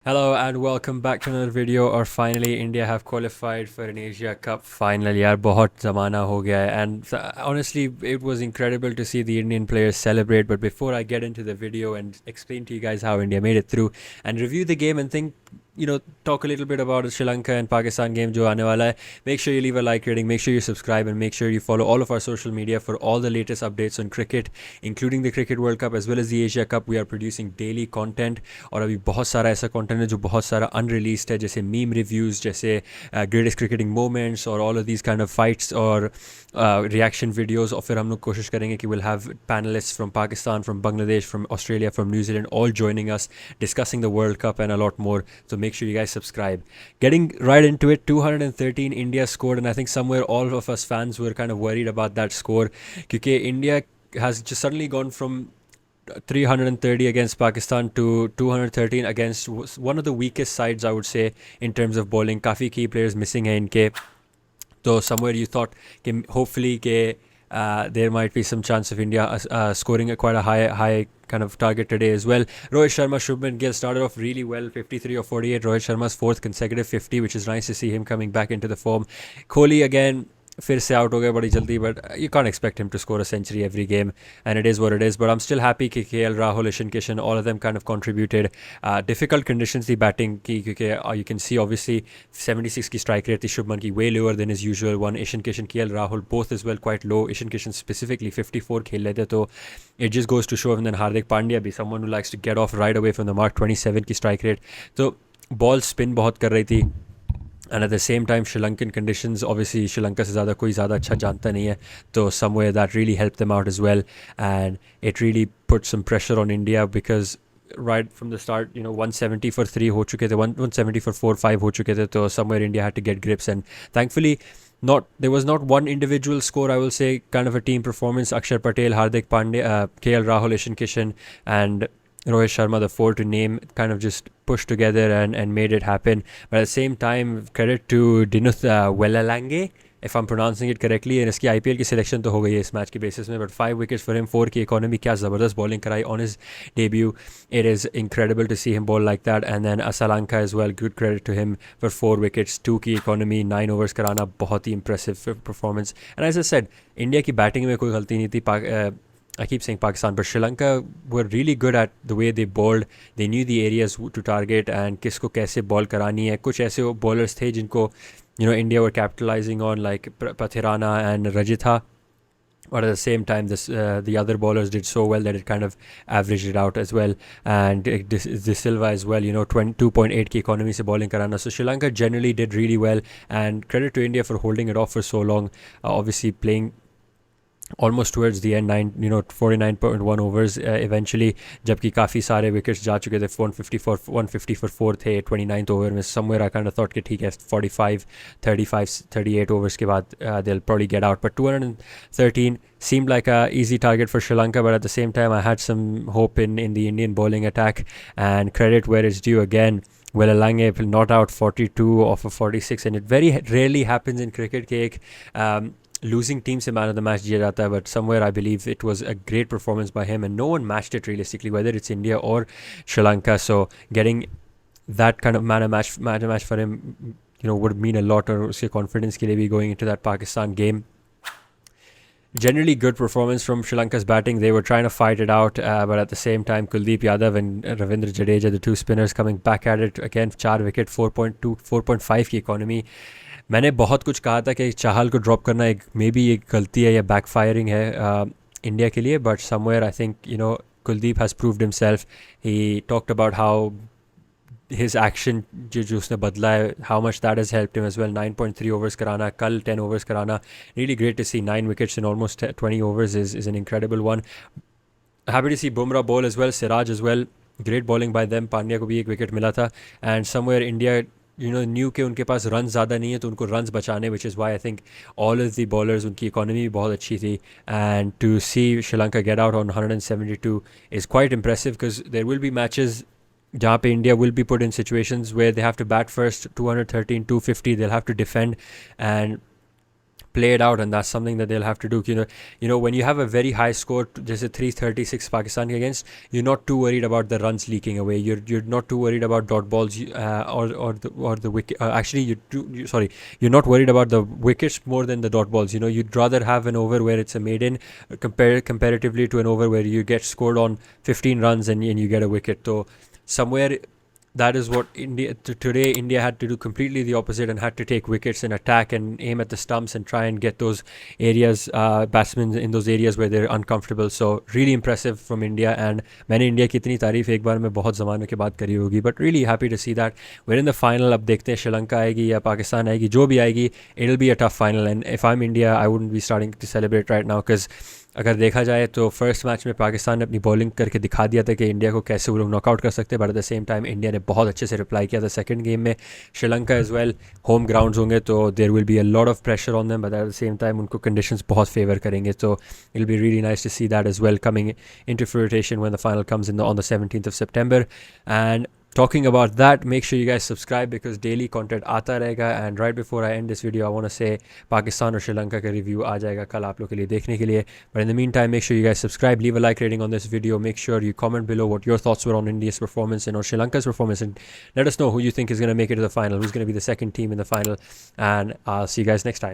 Hello and welcome back to another video. और finally India have qualified for an Asia Cup final. यार बहुत ज़माना हो गया है and honestly it was incredible to see the Indian players celebrate. But before I get into the video and explain to you guys how India made it through and review the game and talk a little bit about the Sri Lanka and Pakistan game जो आने वाला है, make sure you leave a like rating, make sure you subscribe and make sure you follow all of our social media for all the latest updates on cricket, including the Cricket World Cup as well as the Asia Cup. We are producing daily content और अभी बहुत सारा ऐसा content है जो बहुत सारा unreleased है, जैसे मीम रिव्यूज़, जैसे ग्रेटेस्ट क्रिकेटिंग मोमेंट्स और all of these kind of fights और रिएक्शन वीडियोज़. और फिर हम लोग कोशिश करेंगे कि will have panelist from Pakistan, from Bangladesh, from Australia, from New Zealand, all joining us discussing the World Cup and a lot more. So make sure you guys subscribe. Getting right into it, 213 India scored, and I think somewhere all of us fans were kind of worried about that score because India has just suddenly gone from 330 against Pakistan to 213 against one of the weakest sides, I would say, in terms of bowling. Kafi key players missing hai inke. So somewhere you thought hopefully there might be some chance of India scoring quite a high kind of target today as well. Rohit Sharma, Shubman Gill started off really well, 53 or 48. Rohit Sharma's fourth consecutive 50, which is nice to see him coming back into the form. Kohli again फिर से out हो गया बड़ी जल्दी, but you can expect him to score a century every game and it is what it is. But I am still happy कि KL Rahul, Ishan Kishan, all of them kind of contributed. Difficult conditions थी batting की क्योंकि you can see obviously 76 की strike rate थी शुभमन की, way lower than is usual one. Ishan Kishan, KL Rahul both is well quite low. Ishan Kishan specifically 54 खेल लेते, तो it just goes to show. And then Hardik Pandya भी someone who likes to get off right away from the mark, 27 की strike rate. तो ball spin बहुत कर रही थी. And at the same time, Sri Lankan conditions, obviously Sri Lanka से ज़्यादा कोई ज़्यादा अच्छा जानता नहीं है, तो somewhere that really helped them out as well, and it really put some pressure on India because right from the start, 170 for 3 हो चुके थे, 170 for 4, 5 हो चुके थे, तो somewhere India had to get grips, and thankfully there was not one individual score, I will say, kind of a team performance. Akshar Patel, Hardik Pandya, KL Rahul, Ishan Kishan and Rohit Sharma, the four to name, kind of just pushed together and made it happen. But at the same time, credit to Dinuth Welalange, if I'm pronouncing it correctly. And इसकी IPL की selection तो हो गई है इस match के basis में, but 5 wickets for him, 4 की इकोनॉमी, क्या ज़बरदस्त बॉलिंग कराई on his debut. It is incredible to see him bowl like that. And then Asalanka as well, good credit to him for 4 wickets, 2 की economy, 9 overs कराना, बहुत ही impressive performance. And as I said, India की batting में कोई गलती नहीं थी. I keep saying Pakistan, but Sri Lanka were really good at the way they bowled. They knew the areas to target and किसको कैसे ball करानी है. कुछ ऐसे bowlers थे जिनको India were capitalizing on, like Pathirana and Rajitha. But at the same time, the other bowlers did so well that it kind of averaged it out as well. And De Silva as well, 2.8 की economy से bowling कराना. So Sri Lanka generally did really well. And credit to India for holding it off for so long. Obviously playing almost towards the end, 49.1 overs eventually, जबकि काफ़ी सारे wickets जा चुके थे. 150 for 4 थे 29th ओवर में. somewhere I kind of thought कि ठीक है 45, 35, 38 overs के बाद they'll probably get out. But 213 seemed like a easy target for Sri Lanka, but at the same time I had some hope in the Indian bowling attack, and credit where it's due again. Welalange not out 42 off of 46, and it very rarely happens in cricket कि एक losing team से man of the match दिया जाता है, but somewhere I believe it was a great performance by him and no one matched it realistically, whether it's India or Sri Lanka. So getting that kind of man of match for him would mean a lot, और उसके confidence के लिए भी going into that Pakistan game. Generally good performance from Sri Lanka's batting. They were trying to fight it out, but at the same time Kuldeep Yadav and Ravindra Jadeja, the two spinners, coming back at it again. 4 wicket, 4.2, 4.5 की economy. मैंने बहुत कुछ कहा था कि चाहल को drop करना एक मे बी एक गलती है या बैक फायरिंग है इंडिया के लिए, but somewhere I think Kuldeep has proved himself. He talked about how his action जो उसने बदला है, how much that has helped him as well. 9.3 overs कराना, कल 10 overs कराना, really great to see. 9 wickets in almost 20 overs is an incredible one. Happy to see Bumrah bowl as well, Siraj as well, great bowling by them. Pandya को भी एक wicket मिला था, and somewhere India new के उनके पास run ज़्यादा नहीं है तो उनको रन्स बचाने, which is why I think all of the bowlers, उनकी इकोनॉमी भी बहुत अच्छी थी. And to see Sri Lanka get out on 172 is quite impressive, because there will be matches जहाँ पे India will be put in situations where they have to bat first. 213, 250 they'll have to defend, and play it out, and that's something that they'll have to do. When you have a very high score, just a 336 Pakistan against, you're not too worried about the runs leaking away. You're not too worried about dot balls or the wicket. Actually, you're not worried about the wickets more than the dot balls. You'd rather have an over where it's a maiden comparatively to an over where you get scored on 15 runs and you get a wicket. So somewhere that is what today India had to do completely the opposite, and had to take wickets and attack and aim at the stumps and try and get those areas, batsmen in those areas where they're uncomfortable. So really impressive from India, and मैंने India की इतनी तारीफ एक बार में बहुत ज़माने के बाद करी होगी, but really happy to see that we're in the final. अब देखते हैं श्रीलंका आएगी या पाकिस्तान आएगी, जो भी आएगी, it'll be a tough final, and if I'm India I wouldn't be starting to celebrate right now, because अगर देखा जाए तो फर्स्ट मैच में पाकिस्तान ने अपनी बॉलिंग करके दिखा दिया था कि इंडिया को कैसे वो लोग नॉकआउट कर सकते हैं, but at the same time India ने बहुत अच्छे से रिप्लाई किया था सेकंड गेम में. Sri Lanka as well home grounds होंगे तो there will be a lot of pressure on them, but at the same time उनको कंडीशंस बहुत फेवर करेंगे. तो it will be really nice to see that as well coming into fruition when the final comes in on the 17th of September. And talking about that, make sure you guys subscribe because daily content आता रहेगा. And right before I end this video, I want to say Pakistan और श्रीलंका का review आ जाएगा कल आप लोग के लिए देखने के लिए. But in the meantime, make sure you guys subscribe, leave a like rating on this video, make sure you comment below what your thoughts were on India's performance and on Sri Lanka's performance, and let us know who you think is going to make it to the final, who's going to be the second team in the final, and I'll see you guys next time.